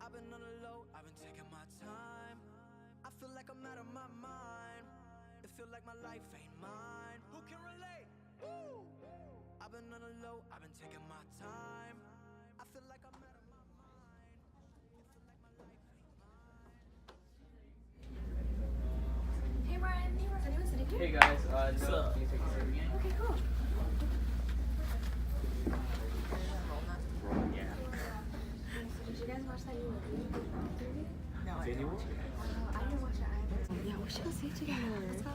I've been on the low, I've been taking my time. I feel like I'm out of my mind. It feel like my life ain't mine. Who can relate? Woo! I've been on the low, I've been taking my time. I feel like I'm out of my mind. It feel like my life ain't mine. Hey Ryan, is anyone sitting here? Hey guys, no, can you take a seat again? Okay, cool. Yeah. Did you guys watch that new movie? No, I didn't watch it. I didn't watch it either. Yeah, we should go see it together. Let's go.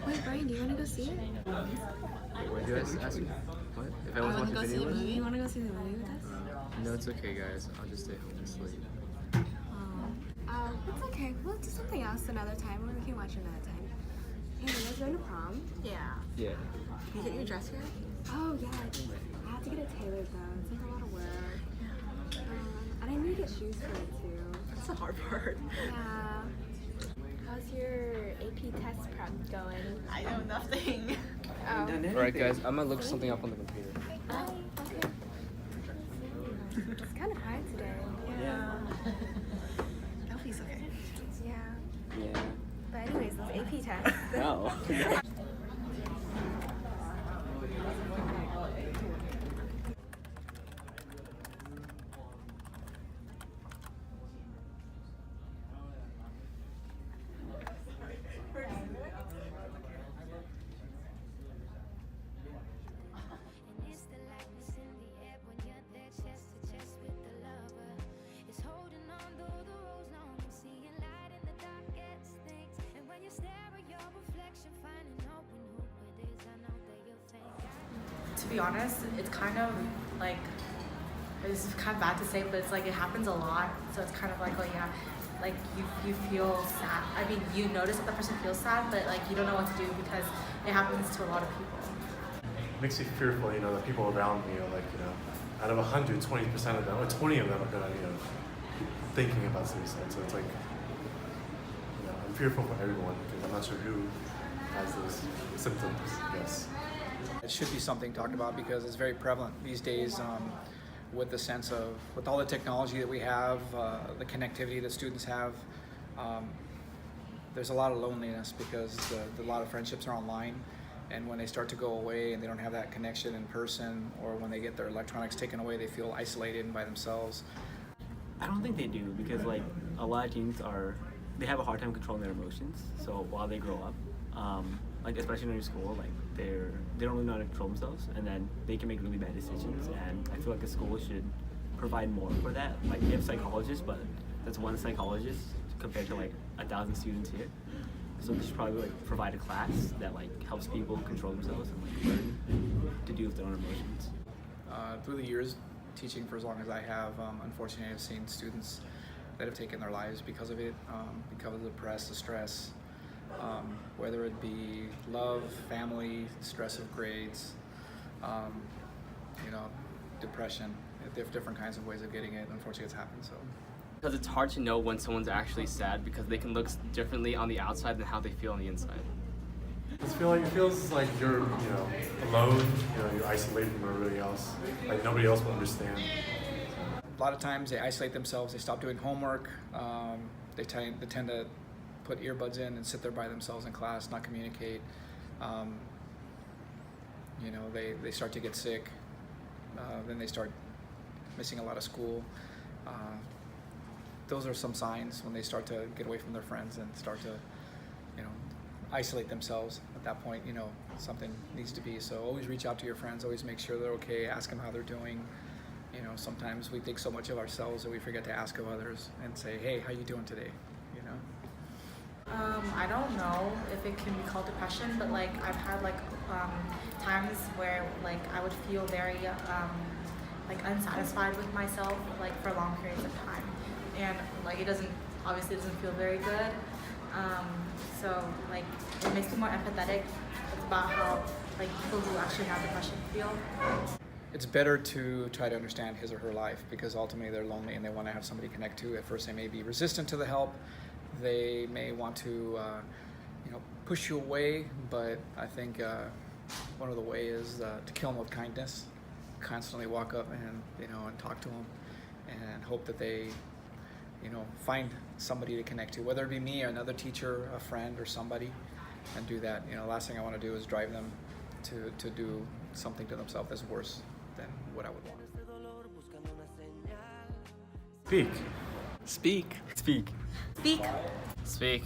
Wait, Brian, do you want to go see it? What did you guys ask me? What? If I was watching go see video the with movie? you? You want to go see the movie with us? No, it's okay, guys. I'll just stay home and sleep. It's okay. We'll do something else another time, or we can watch another time. Hey, you guys going to prom? Yeah. Yeah. You get your dress yet? Oh, yeah, I did. I have to get it tailored, though. It's like a lot of work. And I need to get shoes for it, too. That's the hard part. Yeah. How's your AP test prep going? I know nothing. Oh. Alright, guys, I'm gonna look something up on the computer. Oh, okay. It's kind of high today. Yeah. He's okay. Yeah. Yeah. But anyways, those AP tests. No. And it's the lightness in the air when you're there chest to chest with the lover. It's holding on though the road's long and seeing light in the darkest things. And when you stare at your reflection, finding hope in who it is, I know that you'll think To be honest, it's kind of like, it's kind of bad to say, but it's like it happens a lot. So it's kind of like, oh yeah, like you feel sad. I mean, you notice that the person feels sad, but like you don't know what to do because it happens to a lot of people. It makes me fearful, that people around me are like, out of 100, 20% of them, or 20 of them are gonna, thinking about suicide. So it's like, I'm fearful for everyone because I'm not sure who has those symptoms, I guess. It should be something talked about because it's very prevalent these days with the sense of, with all the technology that we have, the connectivity that students have, there's a lot of loneliness because a lot of friendships are online. And when they start to go away and they don't have that connection in person, or when they get their electronics taken away, they feel isolated and by themselves. I don't think they do because like a lot of teens they have a hard time controlling their emotions. So while they grow up, like especially in school, like they don't really know how to control themselves, and then they can make really bad decisions. And I feel like a school should provide more for that. Like they have psychologists, but that's one psychologist compared to like 1,000 students here. So they should probably like provide a class that like helps people control themselves and like learn to deal with their own emotions. Through the years, teaching for as long as I have, unfortunately I've seen students that have taken their lives because of it, because of the press, the stress, whether it be love, family, stress of grades, depression. There are different kinds of ways of getting it. Unfortunately, it's happened. So. Because it's hard to know when someone's actually sad because they can look differently on the outside than how they feel on the inside. It feels like you're, alone, you're isolated from everybody else. Like nobody else will understand. A lot of times they isolate themselves, they stop doing homework, they tend to put earbuds in and sit there by themselves in class, not communicate. They start to get sick, then they start missing a lot of school. Those are some signs when they start to get away from their friends and start to, isolate themselves. At that point, something needs to be. So always reach out to your friends, always make sure they're okay, ask them how they're doing. Sometimes we think so much of ourselves that we forget to ask of others and say, hey, how you doing today? I don't know if it can be called depression, but like I've had like times where like I would feel very like unsatisfied with myself like for long periods of time, and like it obviously doesn't feel very good. So like it makes me more empathetic about how like people who actually have depression feel. It's better to try to understand his or her life because ultimately they're lonely and they want to have somebody to connect to. At first they may be resistant to the help. They may want to push you away, but I think one of the ways is to kill them with kindness. Constantly walk up and and talk to them and hope that they find somebody to connect to, whether it be me or another teacher, a friend, or somebody, and do that. The last thing I want to do is drive them to do something to themselves that's worse than what I would want. Speak. Speak. Speak. Speak. Speak.